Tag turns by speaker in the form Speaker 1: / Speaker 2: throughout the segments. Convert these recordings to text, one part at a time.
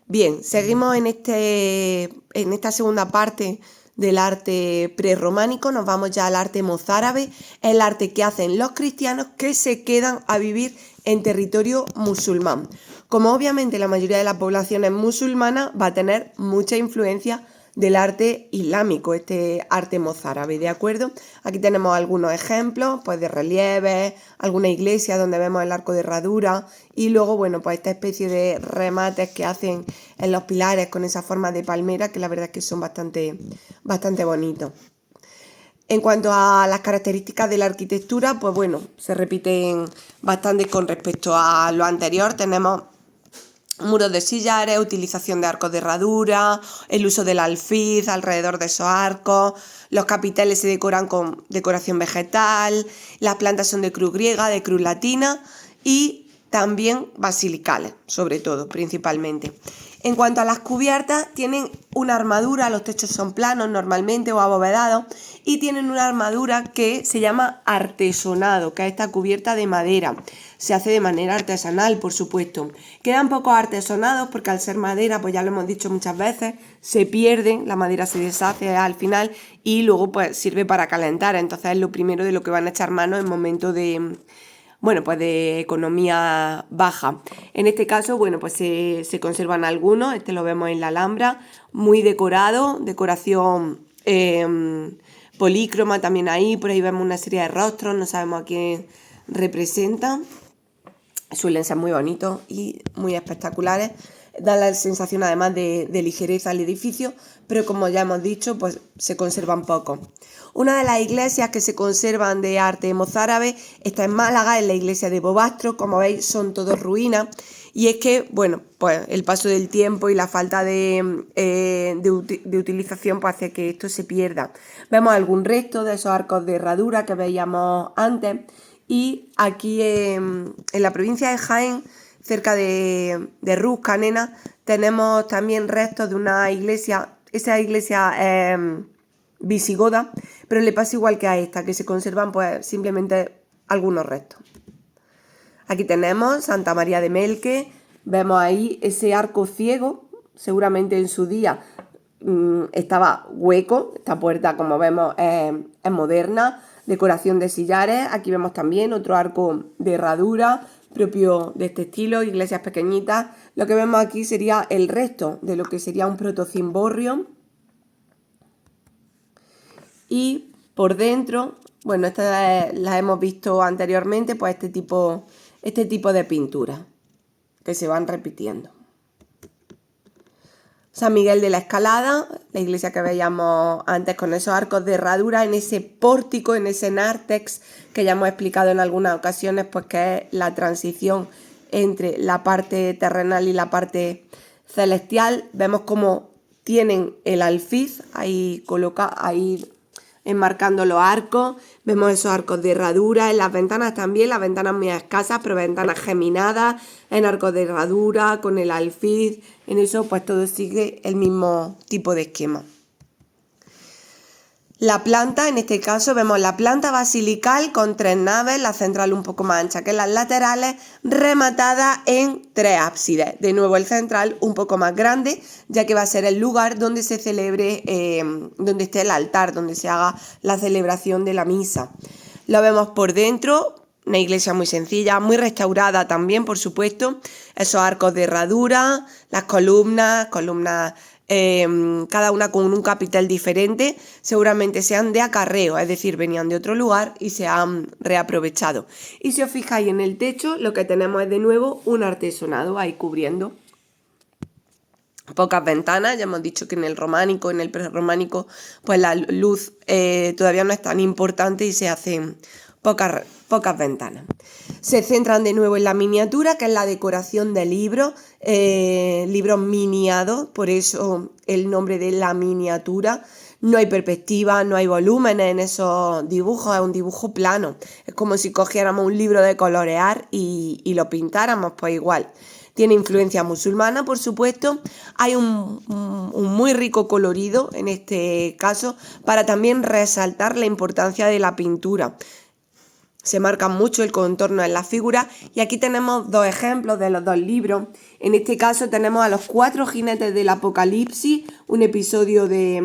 Speaker 1: Bien, seguimos en esta segunda parte del arte prerrománico, nos vamos ya al arte mozárabe, el arte que hacen los cristianos que se quedan a vivir en territorio musulmán. Como obviamente la mayoría de la población es musulmana, va a tener mucha influencia del arte islámico, este arte mozárabe, ¿de acuerdo? Aquí tenemos algunos ejemplos, pues de relieves, alguna iglesia donde vemos el arco de herradura y luego, bueno, pues esta especie de remates que hacen en los pilares con esa forma de palmera que la verdad es que son bastante bonitos. En cuanto a las características de la arquitectura, pues bueno, se repiten bastante con respecto a lo anterior. Tenemos muros de sillares, utilización de arcos de herradura, el uso del alfiz alrededor de esos arcos, los capiteles se decoran con decoración vegetal, las plantas son de cruz griega, de cruz latina y también basilicales, sobre todo, principalmente. En cuanto a las cubiertas, tienen una armadura, los techos son planos normalmente o abovedados y tienen una armadura que se llama artesonado, que es esta cubierta de madera. Se hace de manera artesanal, por supuesto. Quedan pocos artesonados porque al ser madera, pues ya lo hemos dicho muchas veces, se pierden, la madera se deshace al final y luego pues sirve para calentar. Entonces es lo primero de lo que van a echar mano en momento de, bueno, pues de economía baja. En este caso, bueno, pues se conservan algunos, este lo vemos en la Alhambra, muy decorado, decoración polícroma también ahí, por ahí vemos una serie de rostros, no sabemos a quién representan. Suelen ser muy bonitos y muy espectaculares, dan la sensación además de ligereza al edificio, pero como ya hemos dicho, pues se conservan poco. Una de las iglesias que se conservan de arte mozárabe está en Málaga, en la iglesia de Bobastro. Como veis, son todos ruinas. Y es que, bueno, pues el paso del tiempo y la falta de utilización pues hace que esto se pierda. Vemos algún resto de esos arcos de herradura que veíamos antes. Y aquí en la provincia de Jaén, cerca de Ruz, Canena, tenemos también restos de una iglesia. Esa iglesia es visigoda, pero le pasa igual que a esta, que se conservan pues simplemente algunos restos. Aquí tenemos Santa María de Melque, vemos ahí ese arco ciego, seguramente en su día estaba hueco, esta puerta como vemos es moderna, decoración de sillares, aquí vemos también otro arco de herradura propio de este estilo, iglesias pequeñitas. Lo que vemos aquí sería el resto de lo que sería un protocimborrio. Y por dentro, bueno, estas las hemos visto anteriormente, pues este tipo de pinturas que se van repitiendo. San Miguel de la Escalada, la iglesia que veíamos antes con esos arcos de herradura, en ese pórtico, en ese nártex que ya hemos explicado en algunas ocasiones, pues que es la transición entre la parte terrenal y la parte celestial. Vemos cómo tienen el alfiz ahí enmarcando los arcos, vemos esos arcos de herradura, en las ventanas también, las ventanas muy escasas, pero ventanas geminadas, en arcos de herradura, con el alfiz, en eso pues todo sigue el mismo tipo de esquema. La planta, en este caso vemos la planta basilical con 3 naves, la central un poco más ancha que las laterales, rematada en 3 ábsides. De nuevo el central un poco más grande, ya que va a ser el lugar donde se celebre, donde esté el altar, donde se haga la celebración de la misa. Lo vemos por dentro, una iglesia muy sencilla, muy restaurada también, por supuesto. Esos arcos de herradura, las columnas cada una con un capitel diferente, seguramente sean de acarreo, es decir, venían de otro lugar y se han reaprovechado. Y si os fijáis en el techo, lo que tenemos es de nuevo un artesonado ahí cubriendo. Pocas ventanas, ya hemos dicho que en el románico, en el prerrománico, pues la luz todavía no es tan importante y se hacen pocas ventanas. Se centran de nuevo en la miniatura, que es la decoración de libros miniados, por eso el nombre de la miniatura. No hay perspectiva, no hay volúmenes en esos dibujos, es un dibujo plano. Es como si cogiéramos un libro de colorear y lo pintáramos, pues igual. Tiene influencia musulmana, por supuesto. Hay un muy rico colorido en este caso para también resaltar la importancia de la pintura. se marca mucho el contorno en las figuras. Y aquí tenemos dos ejemplos de los dos libros. En este caso tenemos a los 4 jinetes del Apocalipsis, un episodio de,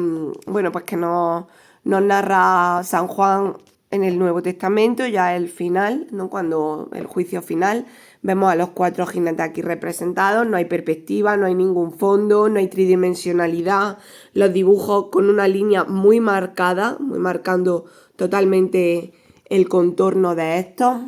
Speaker 1: bueno, pues que nos narra San Juan en el Nuevo Testamento, ya el final, ¿no? Cuando el juicio final, vemos a los 4 jinetes aquí representados, no hay perspectiva, no hay ningún fondo, no hay tridimensionalidad, los dibujos con una línea muy marcada, muy marcando totalmente el contorno de estos.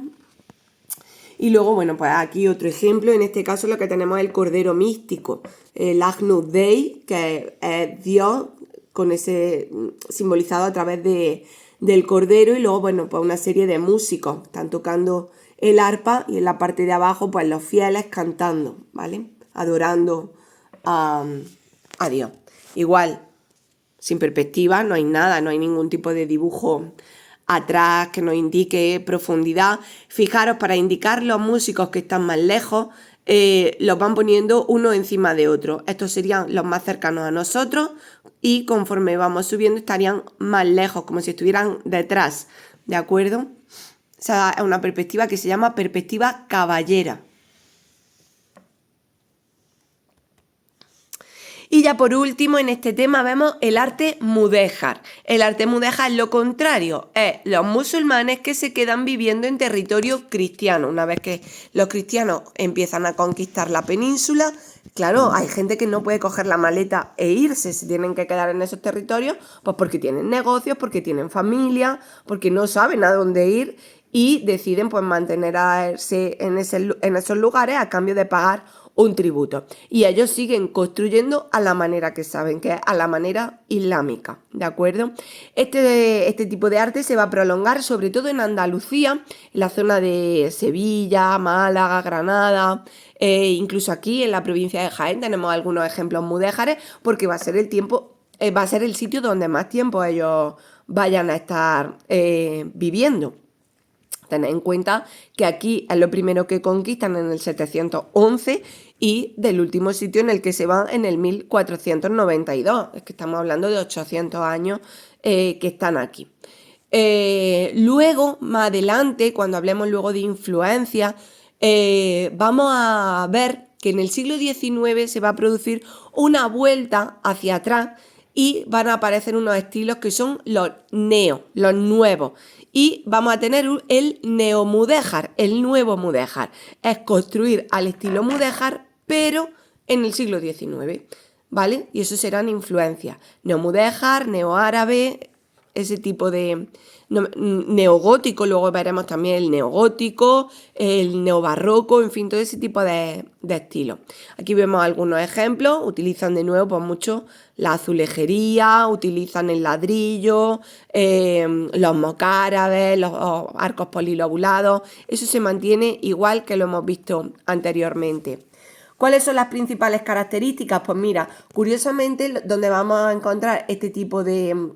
Speaker 1: Y luego, bueno, pues aquí otro ejemplo, en este caso lo que tenemos es el Cordero Místico, el Agnus Dei, que es Dios, con ese simbolizado a través del Cordero, y luego, bueno, pues una serie de músicos, están tocando el arpa y en la parte de abajo, pues los fieles cantando, ¿vale? Adorando a Dios. Igual, sin perspectiva, no hay nada, no hay ningún tipo de dibujo atrás que nos indique profundidad. Fijaros, para indicar los músicos que están más lejos, los van poniendo uno encima de otro. Estos serían los más cercanos a nosotros y conforme vamos subiendo estarían más lejos, como si estuvieran detrás, ¿de acuerdo? Esa es una perspectiva que se llama perspectiva caballera. Y ya por último, en este tema vemos el arte mudéjar. El arte mudéjar es lo contrario, es los musulmanes que se quedan viviendo en territorio cristiano. Una vez que los cristianos empiezan a conquistar la península, claro, hay gente que no puede coger la maleta e irse, se tienen que quedar en esos territorios, pues porque tienen negocios, porque tienen familia, porque no saben a dónde ir y deciden pues mantenerse en esos lugares a cambio de pagar un tributo. Y ellos siguen construyendo a la manera que saben, que es a la manera islámica, ¿de acuerdo? Este tipo de arte se va a prolongar sobre todo en Andalucía, en la zona de Sevilla, Málaga, Granada, incluso aquí en la provincia de Jaén tenemos algunos ejemplos mudéjares, porque va a ser el sitio donde más tiempo ellos vayan a estar viviendo. Tened en cuenta que aquí es lo primero que conquistan en el 711 y del último sitio en el que se van en el 1492. Es que estamos hablando de 800 años que están aquí. Luego, más adelante, cuando hablemos luego de influencia, vamos a ver que en el siglo XIX se va a producir una vuelta hacia atrás y van a aparecer unos estilos que son los nuevos. Y vamos a tener el neomudéjar, el nuevo mudéjar. Es construir al estilo mudéjar, pero en el siglo XIX, ¿vale? Y eso serán influencias. Neomudéjar, neoárabe, ese tipo de neogótico, luego veremos también el neogótico, el neobarroco, en fin, todo ese tipo de estilos. Aquí vemos algunos ejemplos, utilizan de nuevo pues mucho la azulejería, utilizan el ladrillo, los mocárabes, los arcos polilobulados, eso se mantiene igual que lo hemos visto anteriormente. ¿Cuáles son las principales características? Pues mira, curiosamente donde vamos a encontrar este tipo de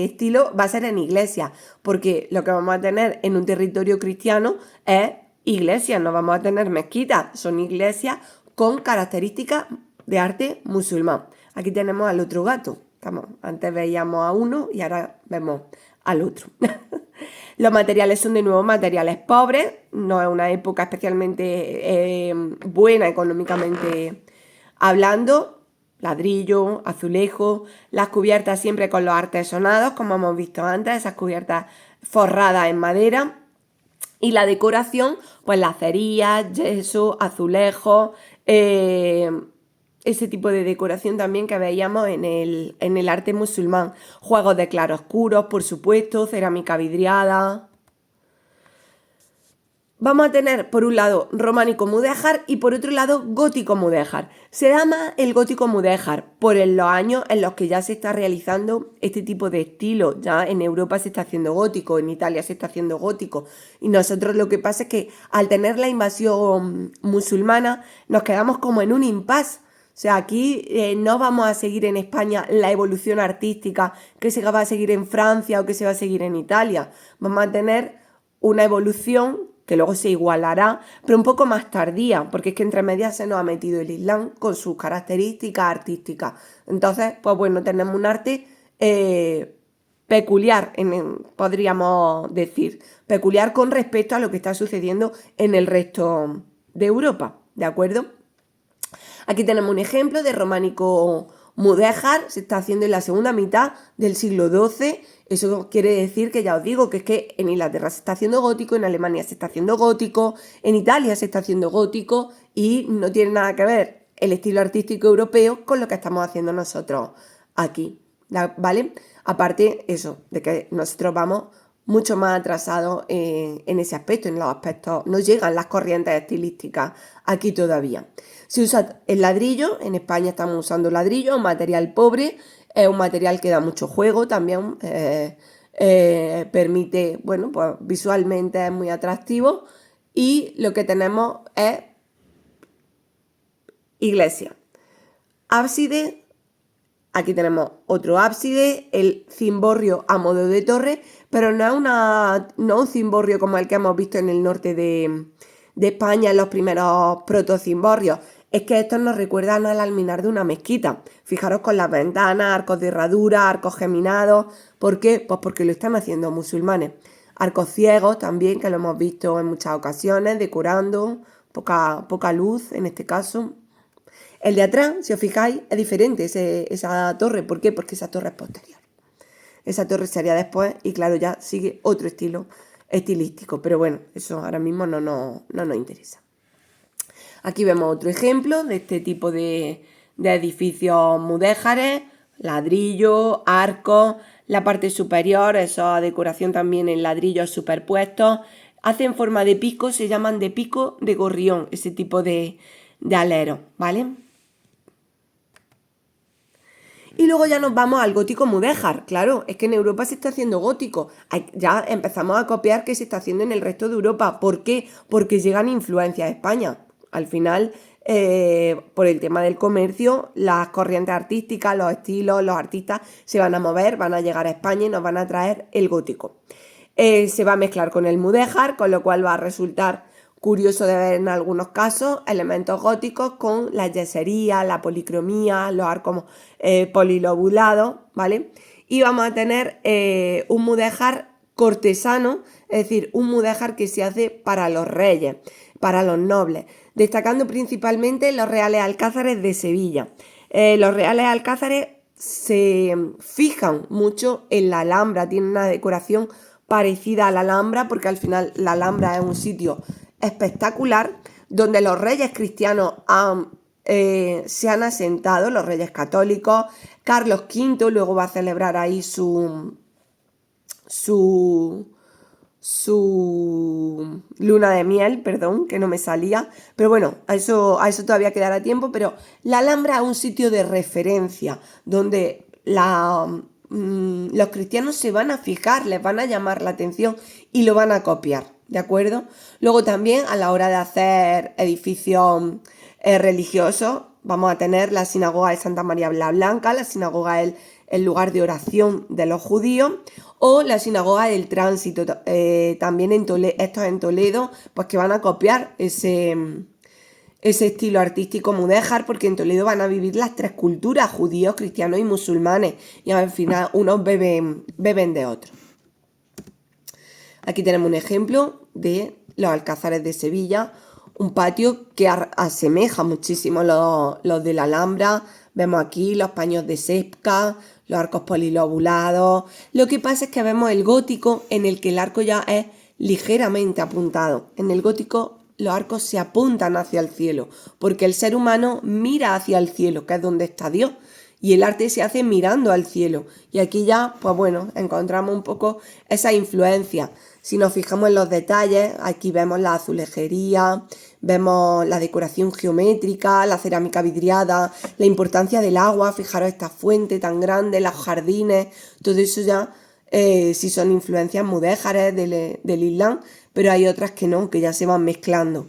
Speaker 1: estilo va a ser en iglesias, porque lo que vamos a tener en un territorio cristiano es iglesias, no vamos a tener mezquitas, son iglesias con características de arte musulmán. Aquí tenemos al otro gato, antes veíamos a uno y ahora vemos al otro. Los materiales son de nuevo materiales pobres, no es una época especialmente buena económicamente hablando, ladrillo, azulejo, las cubiertas siempre con los artesonados, como hemos visto antes, esas cubiertas forradas en madera, y la decoración, pues lacerías, yeso, azulejos, ese tipo de decoración también que veíamos en el arte musulmán. Juegos de claroscuros, por supuesto, cerámica vidriada. Vamos a tener, por un lado, románico mudéjar y por otro lado, gótico mudéjar. Se llama el gótico mudéjar por los años en los que ya se está realizando este tipo de estilo. Ya en Europa se está haciendo gótico, en Italia se está haciendo gótico. Y nosotros lo que pasa es que al tener la invasión musulmana nos quedamos como en un impasse. O sea, aquí no vamos a seguir en España la evolución artística que se va a seguir en Francia o que se va a seguir en Italia. Vamos a tener una evolución que luego se igualará, pero un poco más tardía, porque es que entre medias se nos ha metido el Islam con sus características artísticas. Entonces, pues bueno, tenemos un arte peculiar, podríamos decir, peculiar con respecto a lo que está sucediendo en el resto de Europa, ¿de acuerdo? Aquí tenemos un ejemplo de románico mudéjar, se está haciendo en la segunda mitad del siglo XII. Eso quiere decir que ya os digo que es que en Inglaterra se está haciendo gótico, en Alemania se está haciendo gótico, en Italia se está haciendo gótico y no tiene nada que ver el estilo artístico europeo con lo que estamos haciendo nosotros aquí, ¿vale? Aparte, eso, de que nosotros vamos mucho más atrasados en ese aspecto, en los aspectos, no llegan las corrientes estilísticas aquí todavía. Se usa el ladrillo, en España estamos usando ladrillo, un material pobre, es un material que da mucho juego también, permite, bueno, pues visualmente es muy atractivo y lo que tenemos es iglesia. Ábside, aquí tenemos otro ábside, el cimborrio a modo de torre, pero no un cimborrio como el que hemos visto en el norte de España en los primeros protocimborrios. Es que estos nos recuerdan al alminar de una mezquita. Fijaros con las ventanas, arcos de herradura, arcos geminados. ¿Por qué? Pues porque lo están haciendo musulmanes. Arcos ciegos también, que lo hemos visto en muchas ocasiones, decorando, poca luz en este caso. El de atrás, si os fijáis, es diferente esa torre. ¿Por qué? Porque esa torre es posterior. Esa torre sería después y claro, ya sigue otro estilo estilístico. Pero bueno, eso ahora mismo no nos interesa. Aquí vemos otro ejemplo de este tipo de edificios mudéjares, ladrillo, arcos, la parte superior, esa decoración también en ladrillos superpuestos, hacen forma de pico, se llaman de pico de gorrión, ese tipo de aleros, ¿vale? Y luego ya nos vamos al gótico mudéjar. Claro, es que en Europa se está haciendo gótico. Ya empezamos a copiar que se está haciendo en el resto de Europa. ¿Por qué? Porque llegan influencias a España. Al final, por el tema del comercio, las corrientes artísticas, los estilos, los artistas se van a mover, van a llegar a España y nos van a traer el gótico. Se va a mezclar con el mudéjar, con lo cual va a resultar curioso de ver en algunos casos elementos góticos con la yesería, la policromía, los arcos polilobulados, ¿vale? Y vamos a tener un mudéjar cortesano, es decir, un mudéjar que se hace para los reyes, para los nobles, destacando principalmente los reales alcázares de Sevilla. Los reales alcázares se fijan mucho en la Alhambra, tienen una decoración parecida a la Alhambra, porque al final la Alhambra es un sitio espectacular donde los reyes cristianos se han asentado, los reyes católicos. Carlos V luego va a celebrar ahí su luna de miel, perdón, que no me salía, pero bueno, a eso todavía quedará tiempo, pero la Alhambra es un sitio de referencia donde los cristianos se van a fijar, les van a llamar la atención y lo van a copiar, ¿de acuerdo? Luego también a la hora de hacer edificios religiosos, vamos a tener la sinagoga de Santa María la Blanca, la sinagoga es el lugar de oración de los judíos, o la sinagoga del Tránsito, también estos en Toledo, pues que van a copiar ese estilo artístico mudéjar, porque en Toledo van a vivir las tres culturas, judíos, cristianos y musulmanes, y al final unos beben de otros. Aquí tenemos un ejemplo de los alcázares de Sevilla, un patio que asemeja muchísimo los de la Alhambra. Vemos aquí los paños de Sepka, los arcos polilobulados. Lo que pasa es que vemos el gótico en el que el arco ya es ligeramente apuntado. En el gótico los arcos se apuntan hacia el cielo, porque el ser humano mira hacia el cielo, que es donde está Dios, y el arte se hace mirando al cielo. Y aquí ya, pues bueno, encontramos un poco esa influencia. Si nos fijamos en los detalles, aquí vemos la azulejería, vemos la decoración geométrica, la cerámica vidriada, la importancia del agua, fijaros esta fuente tan grande, los jardines, todo eso ya sí son influencias mudéjares del Islam, pero hay otras que no, que ya se van mezclando.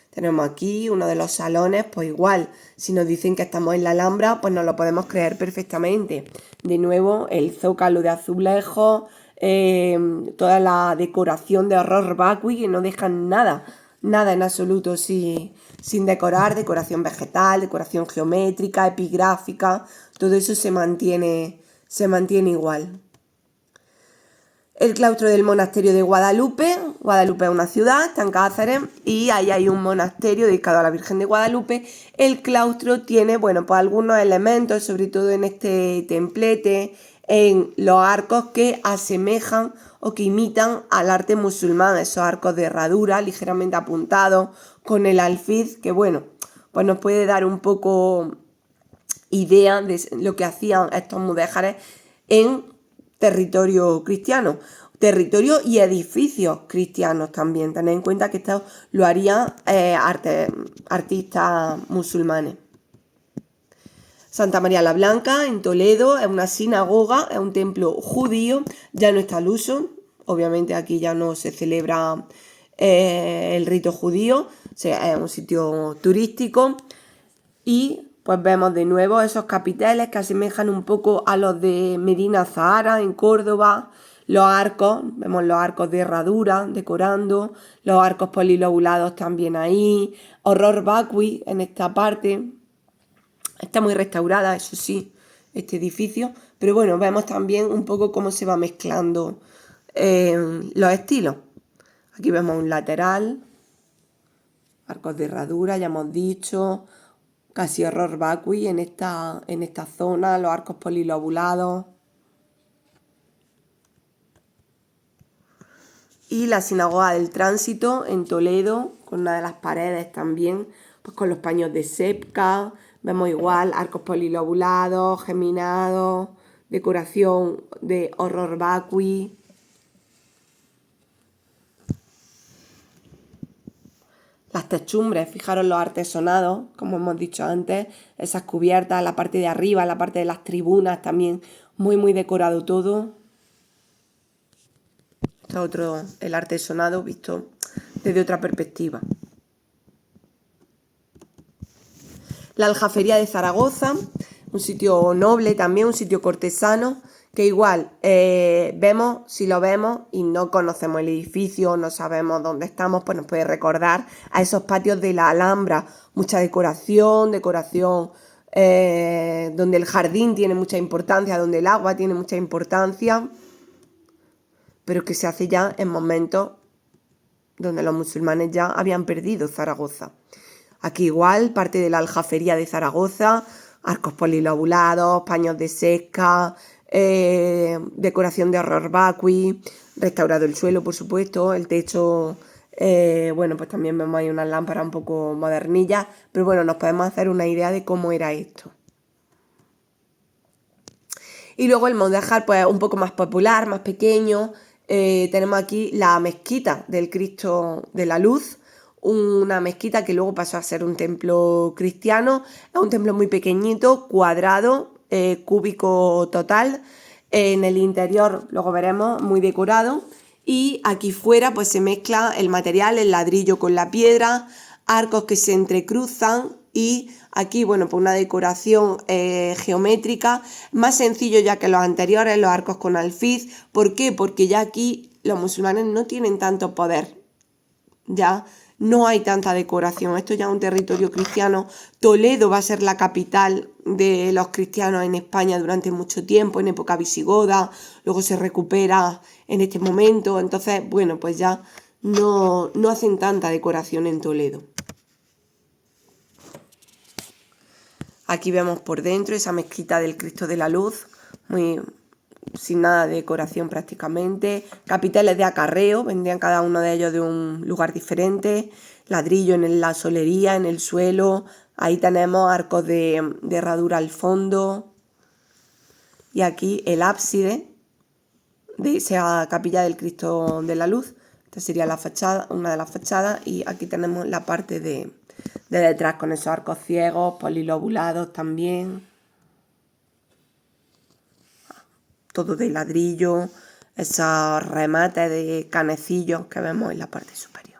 Speaker 1: Tenemos aquí uno de los salones, pues igual, si nos dicen que estamos en la Alhambra, pues nos lo podemos creer perfectamente. De nuevo, el zócalo de azulejo, toda la decoración de horror vacui, que no dejan nada en absoluto sin decorar, decoración vegetal, decoración geométrica, epigráfica, todo eso se mantiene se mantiene igual. El claustro del monasterio de Guadalupe. Guadalupe es una ciudad, está en Cáceres, y ahí hay un monasterio dedicado a la Virgen de Guadalupe. El claustro tiene, bueno, pues algunos elementos, sobre todo en este templete, en los arcos que asemejan o que imitan al arte musulmán, esos arcos de herradura ligeramente apuntados, con el alfiz, que bueno, pues nos puede dar un poco idea de lo que hacían estos mudéjares en territorio cristiano, territorio y edificios cristianos también. Tened en cuenta que esto lo harían artistas musulmanes. Santa María la Blanca, en Toledo, es una sinagoga, es un templo judío, ya no está al uso, obviamente aquí ya no se celebra el rito judío, o sea, es un sitio turístico, y pues vemos de nuevo esos capiteles que asemejan un poco a los de Medina Zahara en Córdoba, los arcos, vemos los arcos de herradura decorando, los arcos polilobulados también ahí, horror vacui en esta parte. Está muy restaurada, eso sí, este edificio, pero bueno, vemos también un poco cómo se va mezclando los estilos. Aquí vemos un lateral, arcos de herradura, ya hemos dicho, casi horror vacui en esta zona, los arcos polilobulados. Y la sinagoga del Tránsito en Toledo, con una de las paredes también, pues con los paños de sepka. Vemos igual arcos polilobulados, geminados, decoración de horror vacui. Las techumbres, fijaros los artesonados, como hemos dicho antes, esas cubiertas, la parte de arriba, la parte de las tribunas también, muy decorado todo. Este otro, el artesonado visto desde otra perspectiva. La Aljafería de Zaragoza, un sitio noble también, un sitio cortesano, que igual vemos, si lo vemos y no conocemos el edificio, no sabemos dónde estamos, pues nos puede recordar a esos patios de la Alhambra. Mucha decoración donde el jardín tiene mucha importancia, donde el agua tiene mucha importancia, pero que se hace ya en momentos donde los musulmanes ya habían perdido Zaragoza. Aquí igual, parte de la Aljafería de Zaragoza, arcos polilobulados, paños de sepka, decoración de horror vacui, restaurado el suelo, por supuesto, el techo, bueno, pues también vemos ahí unas lámparas un poco modernillas, pero bueno, nos podemos hacer una idea de cómo era esto. Y luego el mudéjar, pues un poco más popular, más pequeño. Tenemos aquí la mezquita del Cristo de la Luz, una mezquita que luego pasó a ser un templo cristiano. Es un templo muy pequeñito, cuadrado, cúbico total. En el interior, luego veremos, muy decorado. Y aquí fuera pues se mezcla el material, el ladrillo con la piedra, arcos que se entrecruzan, y aquí, bueno, pues una decoración geométrica, más sencillo ya que los anteriores, los arcos con alfiz. ¿Por qué? Porque ya aquí los musulmanes no tienen tanto poder, ya no hay tanta decoración, esto ya es un territorio cristiano. Toledo va a ser la capital de los cristianos en España durante mucho tiempo, en época visigoda, luego se recupera en este momento, entonces, bueno, pues ya no hacen tanta decoración en Toledo. Aquí vemos por dentro esa mezquita del Cristo de la Luz, sin nada de decoración prácticamente. Capiteles de acarreo, vendrían cada uno de ellos de un lugar diferente. Ladrillo en la solería, en el suelo. Ahí tenemos arcos de herradura al fondo. Y aquí el ábside de esa capilla del Cristo de la Luz. Esta sería la fachada, una de las fachadas. Y aquí tenemos la parte de detrás con esos arcos ciegos, polilobulados también. Todo de ladrillo, esos remates de canecillos que vemos en la parte superior.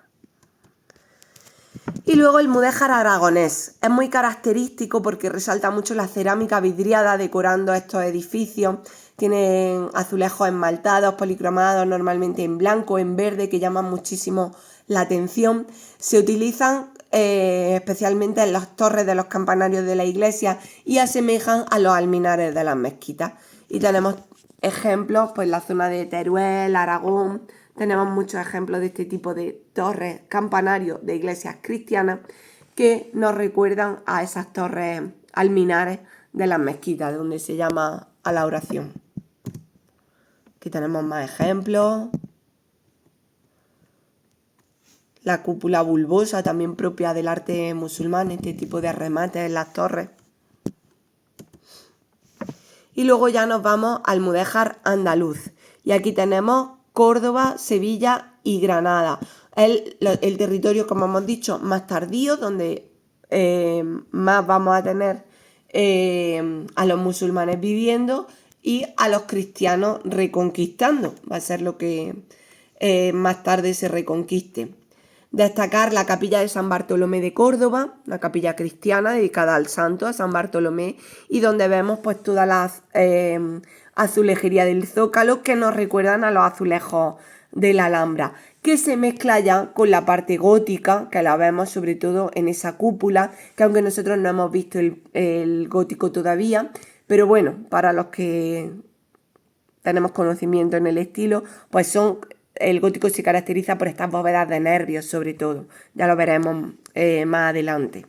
Speaker 1: Y luego el mudéjar aragonés. Es muy característico porque resalta mucho la cerámica vidriada decorando estos edificios. Tienen azulejos esmaltados, policromados, normalmente en blanco, en verde, que llaman muchísimo la atención. Se utilizan especialmente en las torres de los campanarios de la iglesia y asemejan a los alminares de las mezquitas. Y tenemos ejemplos, pues la zona de Teruel, Aragón, tenemos muchos ejemplos de este tipo de torres, campanarios de iglesias cristianas que nos recuerdan a esas torres alminares de las mezquitas, donde se llama a la oración. Aquí tenemos más ejemplos. La cúpula bulbosa, también propia del arte musulmán, este tipo de remates en las torres. Y luego ya nos vamos al mudéjar andaluz. Y aquí tenemos Córdoba, Sevilla y Granada. El territorio, como hemos dicho, más tardío, donde más vamos a tener a los musulmanes viviendo y a los cristianos reconquistando. Va a ser lo que más tarde se reconquiste. Destacar la capilla de San Bartolomé de Córdoba, una capilla cristiana dedicada al santo, a San Bartolomé, y donde vemos pues todas las azulejería del Zócalo que nos recuerdan a los azulejos de la Alhambra, que se mezcla ya con la parte gótica, que la vemos sobre todo en esa cúpula, que aunque nosotros no hemos visto el gótico todavía, pero bueno, para los que tenemos conocimiento en el estilo, pues el gótico se caracteriza por estas bóvedas de nervios, sobre todo. Ya lo veremos más adelante.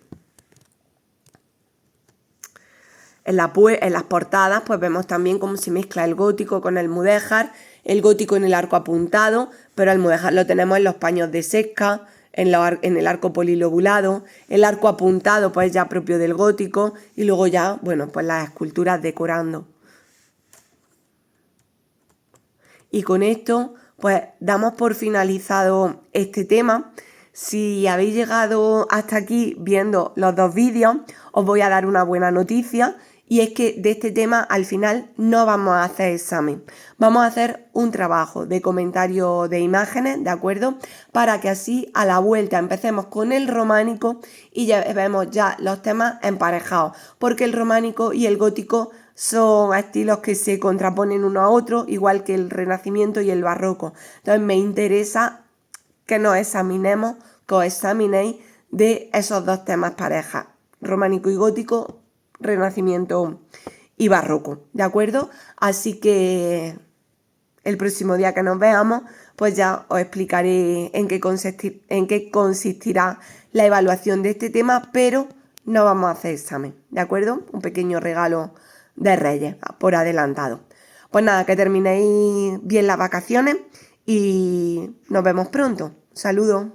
Speaker 1: En las portadas pues vemos también cómo se mezcla el gótico con el mudéjar, el gótico en el arco apuntado, pero el mudéjar lo tenemos en los paños de Sesca, en el arco polilobulado, el arco apuntado pues ya propio del gótico, y luego ya, bueno, pues las esculturas decorando. Y con esto pues damos por finalizado este tema. Si habéis llegado hasta aquí viendo los dos vídeos, os voy a dar una buena noticia, y es que de este tema al final no vamos a hacer examen. Vamos a hacer un trabajo de comentario de imágenes, ¿de acuerdo? Para que así a la vuelta empecemos con el románico y ya vemos ya los temas emparejados, porque el románico y el gótico son estilos que se contraponen uno a otro, igual que el Renacimiento y el Barroco. Entonces me interesa que nos examinemos, que os examinéis de esos dos temas parejas, románico y gótico, Renacimiento y Barroco, ¿de acuerdo? Así que el próximo día que nos veamos, pues ya os explicaré en qué consistirá la evaluación de este tema, pero no vamos a hacer examen, ¿de acuerdo? Un pequeño regalo de Reyes por adelantado. Pues nada, que terminéis bien las vacaciones y nos vemos pronto. Saludos.